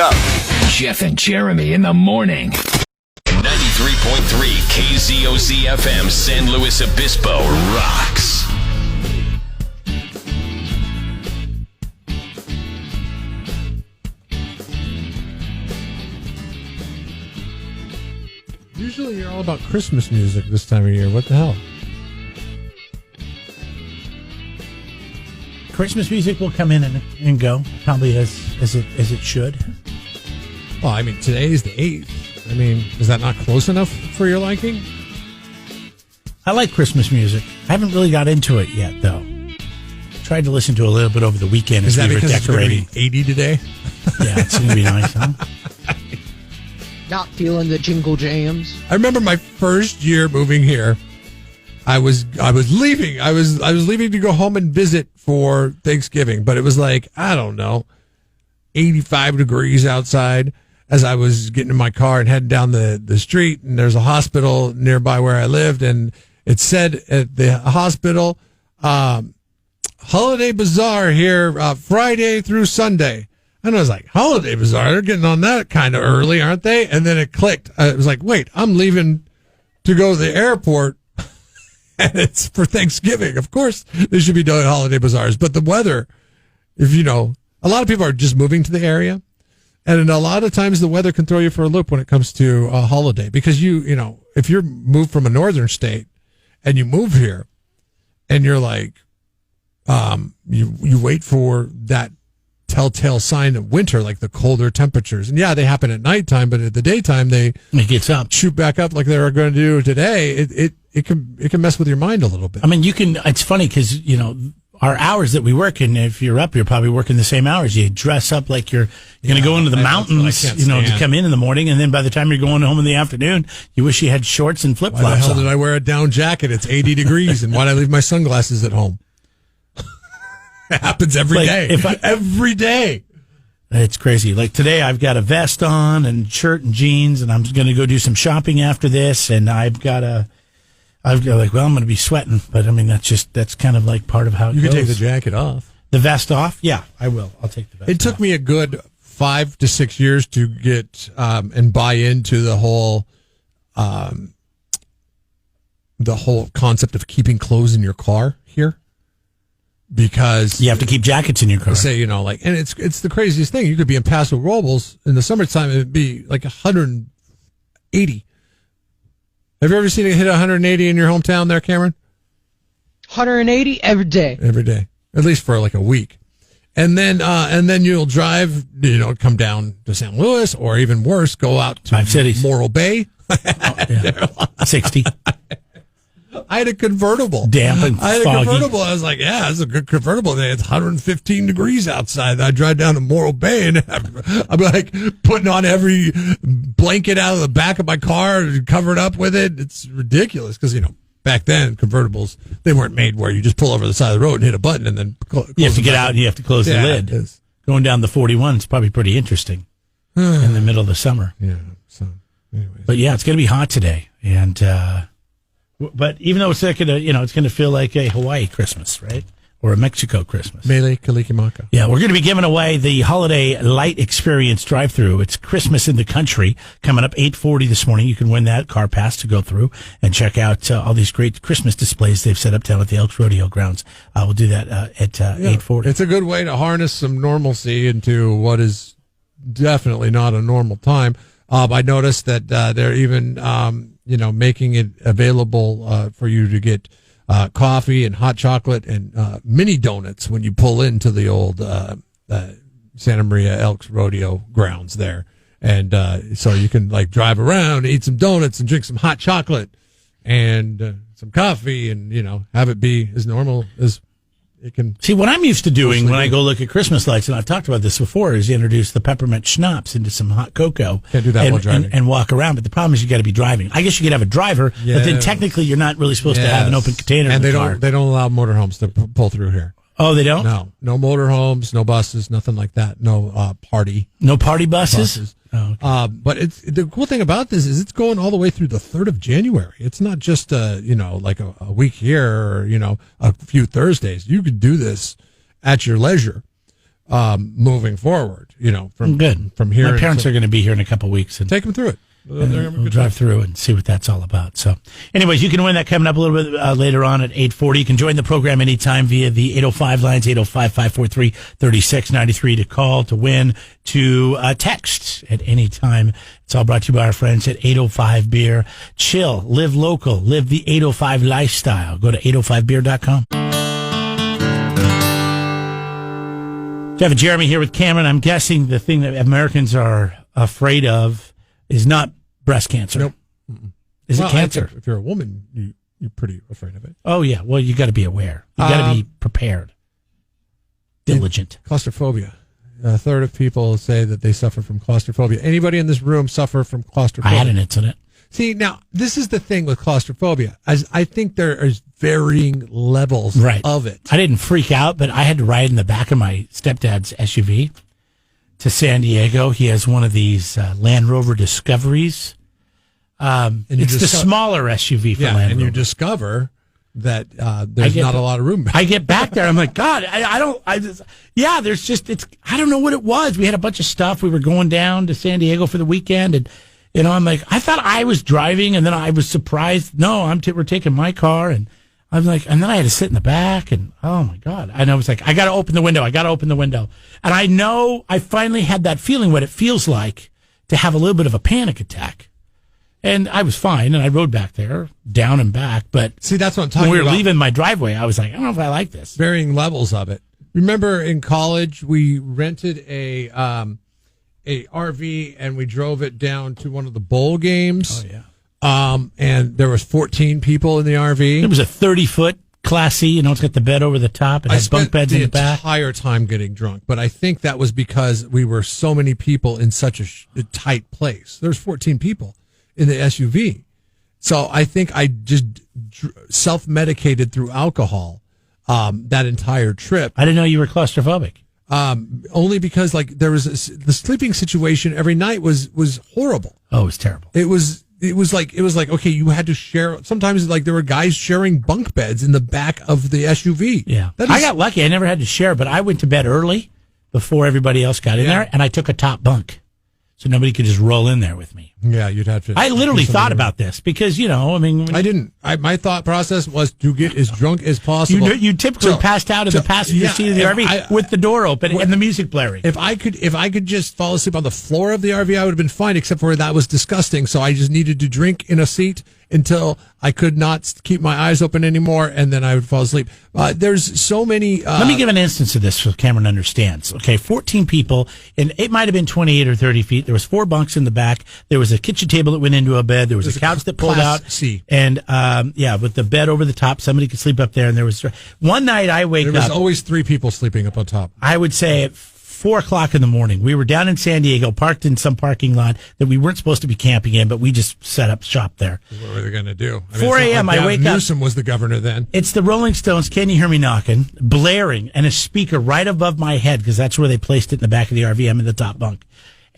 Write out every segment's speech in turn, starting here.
up. Jeff and Jeremy in the morning. 93.3 KZOZ FM San Luis Obispo rocks. Usually you're all about Christmas music this time of year. What the hell? Christmas music will come in and go, probably as it should. Well, I mean, today's the 8th. I mean, is that not close enough for your liking? I like Christmas music. I haven't really got into it yet, though. Tried to listen to a little bit over the weekend. Is that we were because decorating. it's going to be 80 today? Yeah, it's going to be nice, huh? Not feeling the jingle jams. I remember my first year moving here. I was leaving. I was leaving to go home and visit for Thanksgiving, but it was like, I don't know, 85 degrees outside as I was getting in my car and heading down the street, and there's a hospital nearby where I lived, and it said at the hospital, Holiday Bazaar here Friday through Sunday. And I was like, Holiday Bazaar? They're getting on that kind of early, aren't they? And then it clicked. It was like, wait, I'm leaving to go to the airport, and it's for Thanksgiving. Of course, they should be doing Holiday Bazaars. But the weather, if you know, a lot of people are just moving to the area. And a lot of times the weather can throw you for a loop when it comes to a holiday. Because you know, if you're moved from a northern state and you move here and you're like, you wait for that telltale sign of winter, like the colder temperatures. And yeah, they happen at nighttime, but at the daytime it gets up, shoot back up like they're going to do today. It can mess with your mind a little bit. I mean, it's funny because, you know, our hours that we work in, if you're up, you're probably working the same hours. You dress up like you're going to go into the mountains, you know, to come in the morning. And then by the time you're going home in the afternoon, you wish you had shorts and flip-flops on. Why the hell did I wear a down jacket? It's 80 degrees. And why did I leave my sunglasses at home? It happens every day. Every day. It's crazy. Like today, I've got a vest on and shirt and jeans, and I'm going to go do some shopping after this. And I'm going to be sweating, but I mean, that's kind of like part of how it goes. You can take the jacket off. The vest off? Yeah, I will. I'll take the vest off. It took me a good 5 to 6 years to get and buy into the whole concept of keeping clothes in your car here. Because you have to keep jackets in your car. Say, you know, like, and it's the craziest thing. You could be in Paso Robles in the summertime, it'd be like 180. Have you ever seen it hit 180 in your hometown there, Cameron? 180 every day. Every day, at least for like a week, and then you'll drive, you know, come down to San Luis, or even worse, go out to 5 cities. Morro Bay. 60. I had a convertible. Damp and I had foggy. a convertible. I was like, yeah, it's a good convertible. It's 115 degrees outside. I drive down to Morro Bay, and I'm like putting on every blanket out of the back of my car and covered up with it. It's ridiculous because, you know, back then, convertibles, they weren't made where you just pull over the side of the road and hit a button and then you have to get out and you have to close the lid. Going down the 41 is probably pretty interesting in the middle of the summer. Yeah. So, anyways. But yeah, it's going to be hot today. And, but even though it's not gonna, you know, it's gonna feel like a Hawaii Christmas, right, or a Mexico Christmas. Mele Kalikimaka. Yeah, we're gonna be giving away the Holiday Light Experience drive-through. It's Christmas in the Country coming up 8:40 this morning. You can win that car pass to go through and check out all these great Christmas displays they've set up down at the Elks Rodeo grounds. We'll do that at 8:40. It's a good way to harness some normalcy into what is definitely not a normal time. I noticed that they're even you know, making it available for you to get coffee and hot chocolate and mini donuts when you pull into the old Santa Maria Elks Rodeo grounds there. And so you can like drive around, eat some donuts and drink some hot chocolate and some coffee and, you know, have it be as normal as it can. See, what I'm used to doing when I go look at Christmas lights, and I've talked about this before, is introduce the peppermint schnapps into some hot cocoa. Can't do that while driving. And walk around. But the problem is you got to be driving. I guess you could have a driver, but then technically you're not really supposed to have an open container in the car. They don't allow motorhomes to pull through here. Oh, they don't? No motorhomes, no buses, nothing like that. No party. No party buses? Oh, okay. But the cool thing about this is it's going all the way through the 3rd of January. It's not just you know, like a week here or, you know, a few Thursdays. You could do this at your leisure. moving forward. From here. My parents are going to be here in a couple of weeks, and take them through it. We'll drive through and see what that's all about. So, anyways, you can win that coming up a little bit later on at 8:40. You can join the program anytime via the 805 lines, 805-543-3693 to call, to win, to text at any time. It's all brought to you by our friends at 805 Beer. Chill, live local, live the 805 lifestyle. Go to 805beer.com. Jeff and Jeremy here with Cameron. I'm guessing the thing that Americans are afraid of is not breast cancer. Nope. Is it cancer? If you're a woman, you're pretty afraid of it. Oh, yeah. Well, you got to be aware. You got to be prepared. Diligent. Claustrophobia. A third of people say that they suffer from claustrophobia. Anybody in this room suffer from claustrophobia? I had an incident. See, now, this is the thing with claustrophobia. I think there is varying levels of it. I didn't freak out, but I had to ride in the back of my stepdad's SUV to San Diego. He has one of these Land Rover Discoveries. It's the smaller SUV for Land Rover. And you discover that there's not a lot of room. I get back there. I'm like, God, I don't know what it was. We had a bunch of stuff. We were going down to San Diego for the weekend. And, I'm like, I thought I was driving. And then I was surprised. No, we're taking my car. And I'm like, and then I had to sit in the back, and oh my God. And I was like, I got to open the window. And I know I finally had that feeling, what it feels like to have a little bit of a panic attack. And I was fine, and I rode back there, down and back. But see, that's what I'm talking about. When we were leaving my driveway, I was like, I don't know if I like this. Varying levels of it. Remember in college, we rented a RV, and we drove it down to one of the bowl games. Oh, yeah. And there was 14 people in the RV. It was a 30-foot Class C. It's got the bed over the top. It had bunk beds in the back. I spent the entire time getting drunk, but I think that was because we were so many people in such a tight place. There's 14 people in the SUV. So I think I just self-medicated through alcohol that entire trip. I didn't know you were claustrophobic. Only because there was the sleeping situation every night was horrible. Oh, it was terrible. It was like okay, you had to share. Sometimes there were guys sharing bunk beds in the back of the SUV. Yeah, I got lucky. I never had to share, but I went to bed early before everybody else got in there, and I took a top bunk so nobody could just roll in there with me. Yeah, you'd have to. I literally thought about this because I didn't. My thought process was to get as drunk as possible. You typically passed out in the passenger seat of the RV with the door open and the music blaring. If I could just fall asleep on the floor of the RV, I would have been fine. Except for that was disgusting. So I just needed to drink in a seat until I could not keep my eyes open anymore, and then I would fall asleep. There's so many. Let me give an instance of this so Cameron understands. Okay, 14 people, and it might have been 28 or 30 feet. There was 4 bunks in the back. There was a kitchen table that went into a bed. There was a couch that pulled out. C. And with the bed over the top, somebody could sleep up there. And there was one night I wake up. There was always 3 people sleeping up on top. I would say at 4:00 in the morning. We were down in San Diego, parked in some parking lot that we weren't supposed to be camping in, but we just set up shop there. What were they going to do? 4 a.m. I wake up. Newsom was the governor then. It's the Rolling Stones, Can You Hear Me Knocking, blaring, and a speaker right above my head because that's where they placed it in the back of the RV. I'm in the top bunk.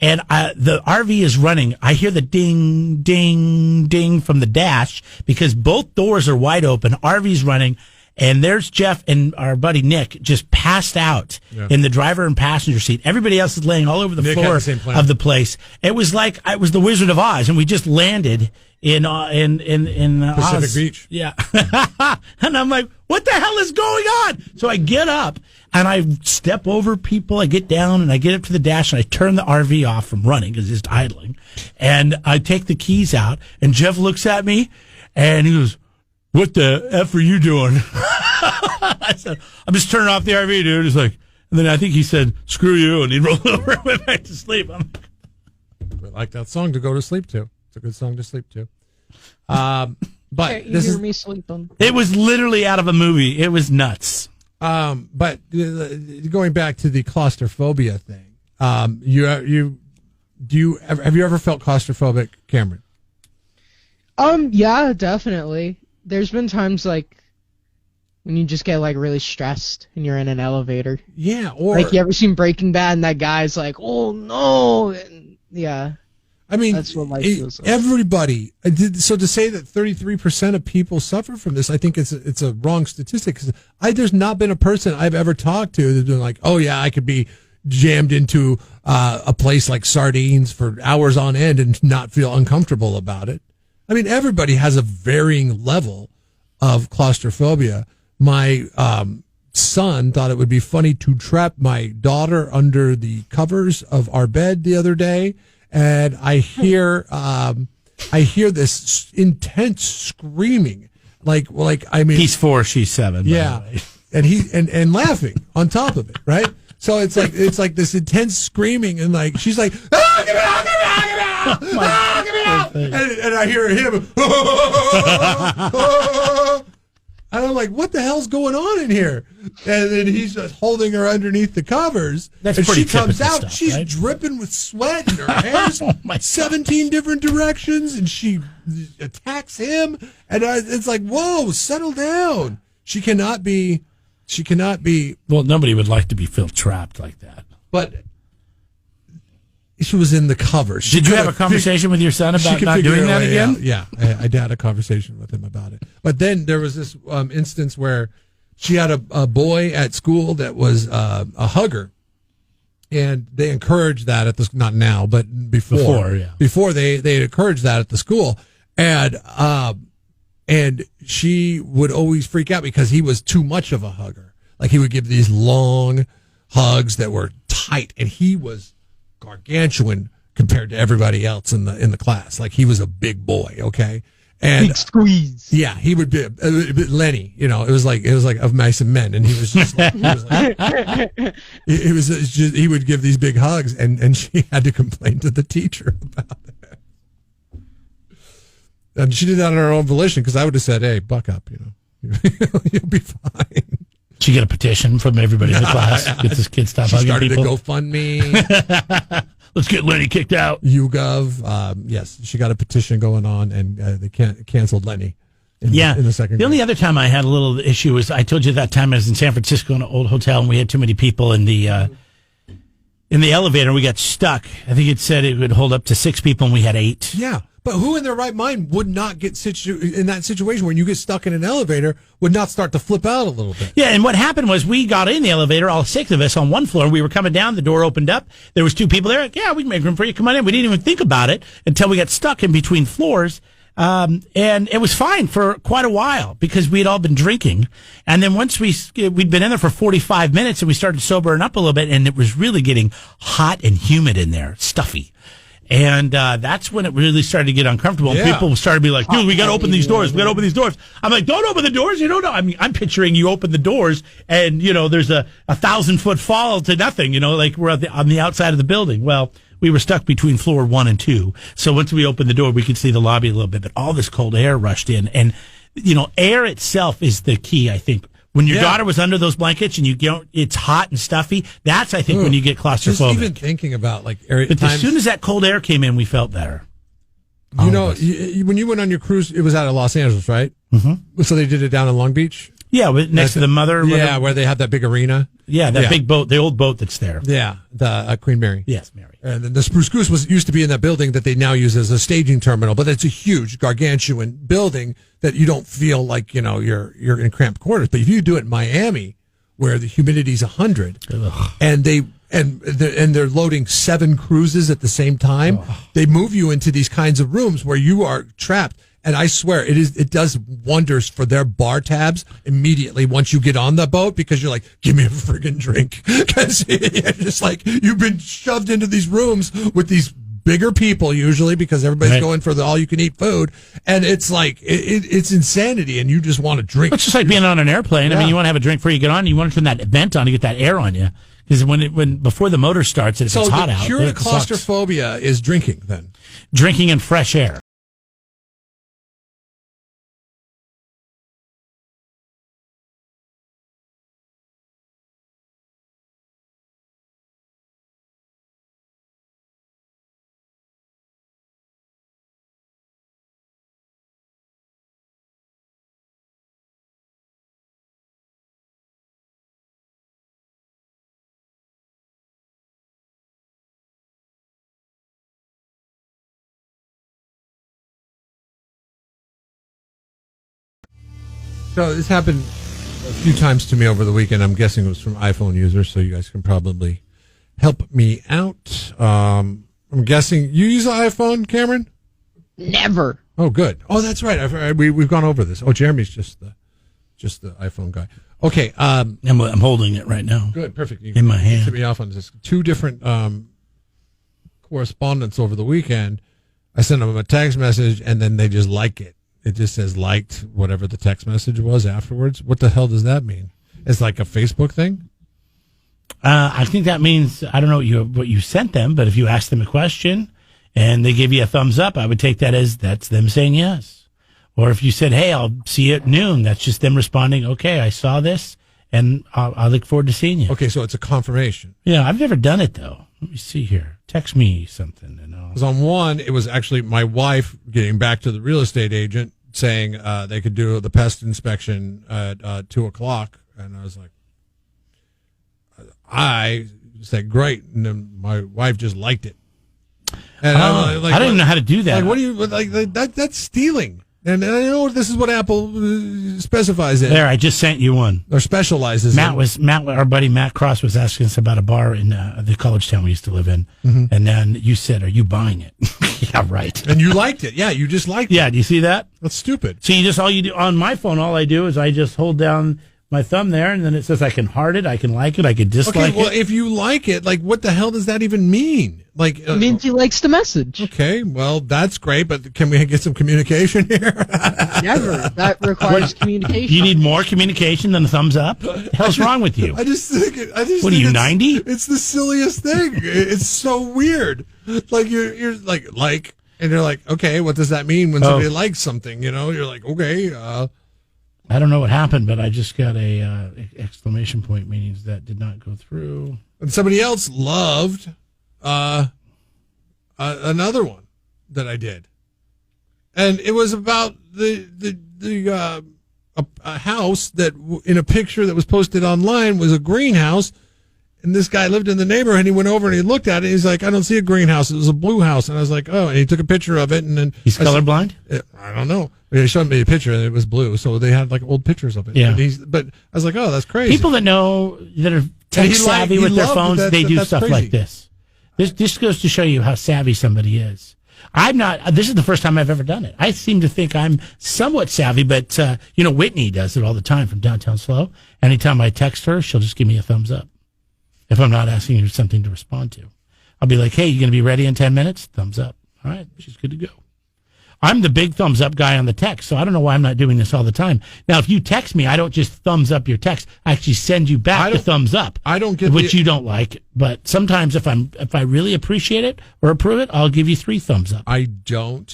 And the RV is running. I hear the ding, ding, ding from the dash because both doors are wide open. RV's running. And there's Jeff and our buddy Nick just passed out in the driver and passenger seat. Everybody else is laying all over the floor of the place. It was like it was the Wizard of Oz, and we just landed in Pacific Oz. Beach. Yeah, and I'm like, what the hell is going on? So I get up and I step over people. I get down and I get up to the dash and I turn the RV off from running because it's just idling. And I take the keys out, and Jeff looks at me and he goes, "What the F are you doing?" I said, "I'm just turning off the RV, dude." He's like, and then I think he said, "Screw you," and he rolled over and went back to sleep. We like that song to go to sleep to. It's a good song to sleep to. But you hear me sleeping. It was literally out of a movie. It was nuts. But going back to the claustrophobia thing, have you ever felt claustrophobic, Cameron? Yeah, definitely. There's been times when you just get really stressed and you're in an elevator. Yeah, or you ever seen Breaking Bad and that guy's like, "Oh no," and yeah. I mean, That's what life feels like. everybody. So to say that 33% of people suffer from this, I think it's a wrong statistic. 'Cause there's not been a person I've ever talked to that's been like, oh yeah, I could be jammed into a place like sardines for hours on end and not feel uncomfortable about it. I mean, everybody has a varying level of claustrophobia. My son thought it would be funny to trap my daughter under the covers of our bed the other day, and I hear this intense screaming, like I mean, He's 4, she's 7. yeah, and and laughing on top of it, right? So it's like this intense screaming, and like she's like, "Ah, get me out, get me out, get me out, ah, get me out," and I hear him, and I'm like, "What the hell's going on in here?" And then he's just holding her underneath the covers. That's and pretty she comes typical out, stuff, she's right? dripping with sweat, and her hair's 17 different directions, and she attacks him, and it's like, whoa, settle down. She cannot be. Well, nobody would like to be feel trapped like that. But she was in the covers. Did you have a conversation with your son about not doing that again? Out. Yeah, I had a conversation with him about it. But then there was this instance where she had a boy at school that was a hugger, and they encouraged that at the not now, but before they encouraged that at the school, and she would always freak out because he was too much of a hugger. Like he would give these long hugs that were tight, and he was gargantuan compared to everybody else in the class. Like he was a big boy, okay? And Big squeeze. yeah, he would be Lenny. You know, it was like of mice and men, and he was just like, he would give these big hugs, and she had to complain to the teacher about it. And she did that on her own volition, because I would have said, "Hey, buck up, you'll be fine." Did you get a petition from everybody in the class? Get this kid stop She hugging started people. to GoFundMe. Let's get Lenny kicked out. YouGov. Yes, she got a petition going on, and they canceled Lenny. In the second. The only other time I had a little issue was I told you that time I was in San Francisco in an old hotel, and we had too many people in the elevator. We got stuck. I think it said it would hold up to 6 people, and we had 8. Yeah. But who in their right mind would not get in that situation when you get stuck in an elevator, would not start to flip out a little bit? Yeah, and what happened was we got in the elevator, all 6 of us on one floor. We were coming down. The door opened up. There was 2 people there. Yeah, we can make room for you. Come on in. We didn't even think about it until we got stuck in between floors. And it was fine for quite a while because we had all been drinking. And then once we'd been in there for 45 minutes and we started sobering up a little bit, and it was really getting hot and humid in there, stuffy. And that's when it really started to get uncomfortable. Yeah. People started to be like, dude, we got to open these doors. We got to open these doors. I'm like, don't open the doors. You don't know. I mean, I'm picturing you open the doors and, there's a 1,000-foot fall to nothing, like we're on the outside of the building. Well, we were stuck between floor 1 and 2. So once we opened the door, we could see the lobby a little bit. But all this cold air rushed in. And, air itself is the key, I think. When your daughter was under those blankets and it's hot and stuffy, that's, I think, when you get claustrophobic. Just even thinking about air. But as soon as that cold air came in, we felt better. When you went on your cruise, it was out of Los Angeles, right? Mm-hmm. So they did it down in Long Beach? Yeah, next to the Mother. Yeah, where they have that big arena. Yeah, that big boat, the old boat that's there. Yeah, the Queen Mary. Yes, Mary. And then the Spruce Goose used to be in that building that they now use as a staging terminal, but it's a huge, gargantuan building that you don't feel like you're in cramped quarters. But if you do it in Miami, where the humidity's 100, and they're loading 7 cruises at the same time, they move you into these kinds of rooms where you are trapped. And I swear it does wonders for their bar tabs immediately once you get on the boat, because you're like, give me a friggin' drink. Because it's just like you've been shoved into these rooms with these bigger people usually, because everybody's going for the all-you-can-eat food. And it's like, it's insanity, and you just want to drink. It's just like being on an airplane. Yeah. I mean, you want to have a drink before you get on. You want to turn that vent on to get that air on you. Because before the motor starts, if it's hot out. So the cure to claustrophobia is drinking, then? Drinking and fresh air. So this happened a few times to me over the weekend. I'm guessing it was from iPhone users, so you guys can probably help me out. I'm guessing you use an iPhone, Cameron? Never. Oh, good. Oh, that's right. We've gone over this. Oh, Jeremy's just the iPhone guy. Okay. I'm holding it right now. Good. Perfect. You in my hand. Tip me off on this. Two different correspondence over the weekend. I sent them a text message, and then they just like it. It just says liked whatever the text message was afterwards. What the hell does that mean? It's like a Facebook thing? I think that means, I don't know what you sent them, but if you ask them a question and they give you a thumbs up, I would take that as that's them saying yes. Or if you said, hey, I'll see you at noon, that's just them responding, okay, I saw this, and I look forward to seeing you. Okay, so it's a confirmation. Yeah, I've never done it, though. Let me see here. Text me something. Because on one, it was actually my wife getting back to the real estate agent saying they could do the pest inspection at 2:00, and I was like, I said great, and then my wife just liked it. And I don't even know how to do that. Like, what do you like? That's stealing. And I know this is what Apple specifies in. There, I just sent you one. Or specializes in. Our buddy Matt Cross was asking us about a bar in the college town we used to live in. Mm-hmm. And then you said, are you buying it? Yeah, right. And you liked it. Yeah, you just liked it. Yeah, do you see that? That's stupid. So all you do on my phone, all I do is I just hold down my thumb there, and then it says I can heart it, I can like it, I can dislike it. Well, if you like it, like, what the hell does that even mean? Like, it means he likes the message. Okay, well, that's great, but can we get some communication here? Never. That requires communication. You need more communication than a thumbs up? What the hell's wrong with you? I just think what are you, 90? It's the silliest thing. It's so weird. Like, you're like, and you're like, okay, what does that mean when somebody likes something? You know, you're like, okay, I don't know what happened, but I just got a exclamation point, meaning that did not go through. And somebody else loved another one that I did, and it was about a house that in a picture that was posted online was a greenhouse. And this guy lived in the neighborhood, and he went over and he looked at it. He's like, I don't see a greenhouse. It was a blue house. And I was like, oh, and he took a picture of it. And then he's colorblind? I don't know. He showed me a picture, and it was blue. So they had like old pictures of it. Yeah. But I was like, oh, that's crazy. People that are tech savvy with their phones, they do stuff crazy. Like this. This goes to show you how savvy somebody is. I'm not. This is the first time I've ever done it. I seem to think I'm somewhat savvy, but Whitney does it all the time from Downtown Slow. Anytime I text her, she'll just give me a thumbs up. If I'm not asking her something to respond to, I'll be like, hey, you going to be ready in 10 minutes? Thumbs up. All right. She's good to go. I'm the big thumbs up guy on the text, so I don't know why I'm not doing this all the time. Now, if you text me, I don't just thumbs up your text. I actually send you back the thumbs up. I don't get which you don't like, but sometimes if I really appreciate it or approve it, I'll give you 3 thumbs up. I don't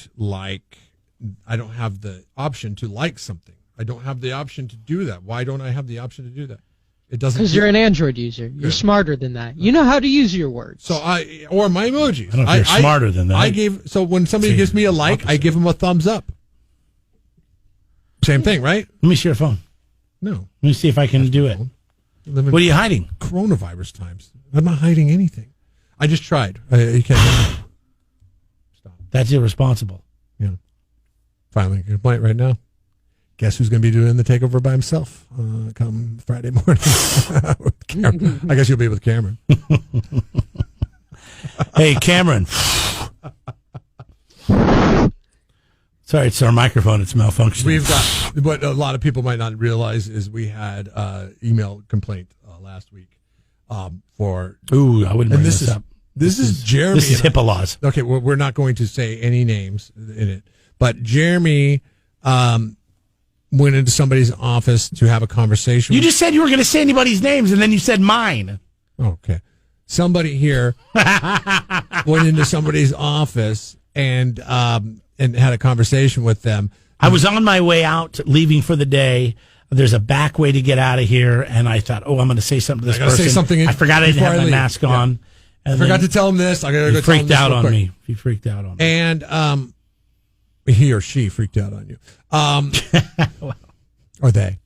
have the option to like something. I don't have the option to do that. Why don't I have the option to do that? It doesn't. Because you're an Android user. You're smarter than that. You know how to use your words. So or my emojis. I don't know if you're smarter than that. So when somebody gives me a like, I give them a thumbs up. Same thing, right? Let me see your phone. No. Let me see if I can do it. What are you hiding? Coronavirus times. I'm not hiding anything. I just tried. You can't. Stop. That's irresponsible. Yeah. Filing a complaint right now. Guess who's going to be doing the takeover by himself come Friday morning? I guess you'll be with Cameron. Hey, Cameron. Sorry, it's our microphone. It's malfunctioning. We've got what a lot of people might not realize is we had email complaint last week for. Ooh, I wouldn't bring this up. This is Jeremy. This is HIPAA laws. Okay, we're not going to say any names in it, but Jeremy. Went into somebody's office to have a conversation. You just said you were going to say anybody's names, and then you said mine. Okay. Somebody here went into somebody's office and had a conversation with them. I was on my way out, leaving for the day. There's a back way to get out of here, and I thought, I'm going to say something to this person. Say something I forgot I didn't have my mask on. I forgot to tell him this. I got to go tell him this. He freaked out on me. And he or she freaked out on you. Or they.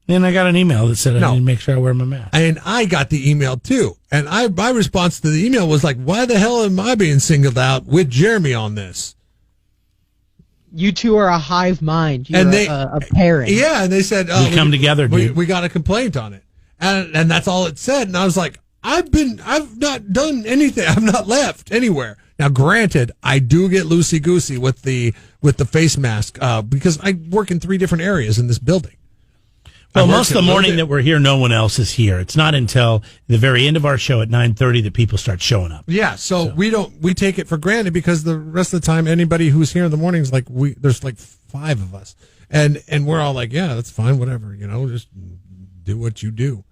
Then I got an email that said I need to make sure I wear my mask. And I got the email too. And my response to the email was like, why the hell am I being singled out with Jeremy on this? You two are a hive mind. You're And they- a pairing. Yeah, and they said, We come together, dude. We got a complaint on it. And that's all it said. And I was like, I've not done anything. I've not left anywhere. Now, granted, I do get loosey-goosey with the face mask because I work in 3 different areas in this building. Well, most of the morning that we're here, no one else is here. It's not until the very end of our show at 9:30 that people start showing up. Yeah, so we take it for granted because the rest of the time, anybody who's here in the morning is like, there's like 5 of us. And we're all like, yeah, that's fine, whatever, just do what you do.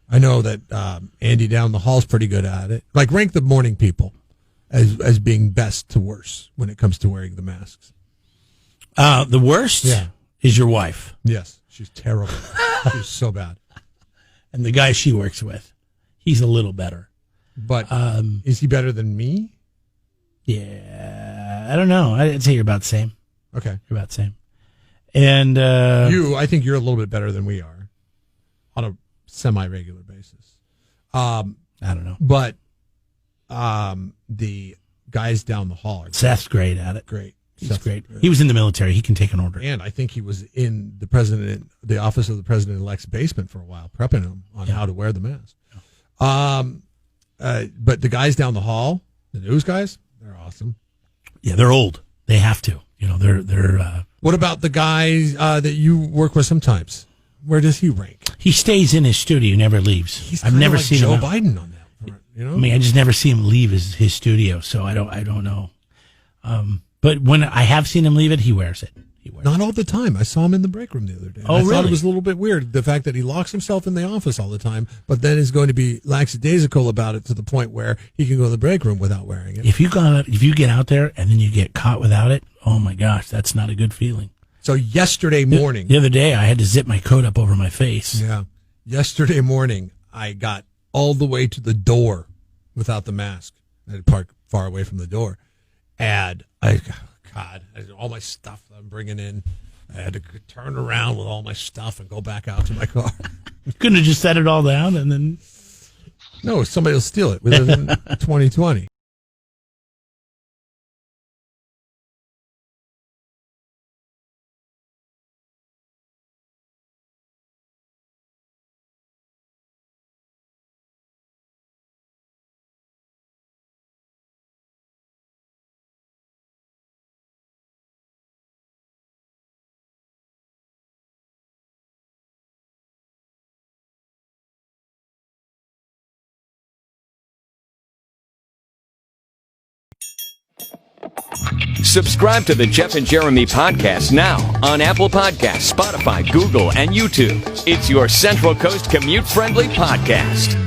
I know that Andy down the hall's pretty good at it. Like, rank the morning people as being best to worst when it comes to wearing the masks. The worst is your wife. Yes, she's terrible. She's so bad. And the guy she works with, he's a little better. But is he better than me? Yeah, I don't know. I'd say you're about the same. Okay. You're about the same. And I think you're a little bit better than we are on a semi-regular basis. I don't know. But the guys down the hall are Seth's great at it. great. He's Seth's great. He was in the military. He can take an order. And I think he was in the office of the president-elect's basement for a while, prepping him on how to wear the mask. But the guys down the hall, the news guys, they're awesome. Yeah, they're old. They have to. They're. What about the guys that you work with sometimes? Where does he rank? He stays in his studio, never leaves. I've never seen Joe him. Biden on that. I mean, I just never see him leave his studio, so I don't know. But when I have seen him leave it, he wears it. Not all the time. I saw him in the break room the other day. Oh, I thought really? it was a little bit weird, the fact that he locks himself in the office all the time, but then is going to be lackadaisical about it to the point where he can go to the break room without wearing it. If you get out there and then you get caught without it, oh my gosh, that's not a good feeling. So yesterday morning, the other day, I had to zip my coat up over my face. yeah, yesterday morning, I got all the way to the door without the mask. I had to park far away from the door, and all my stuff that I'm bringing in, I had to turn around with all my stuff and go back out to my car. Couldn't have just set it all down and then. No, somebody will steal it within 2020. Subscribe to the Jeff and Jeremy podcast now on Apple Podcasts, Spotify, Google, and YouTube. It's your Central Coast commute-friendly podcast.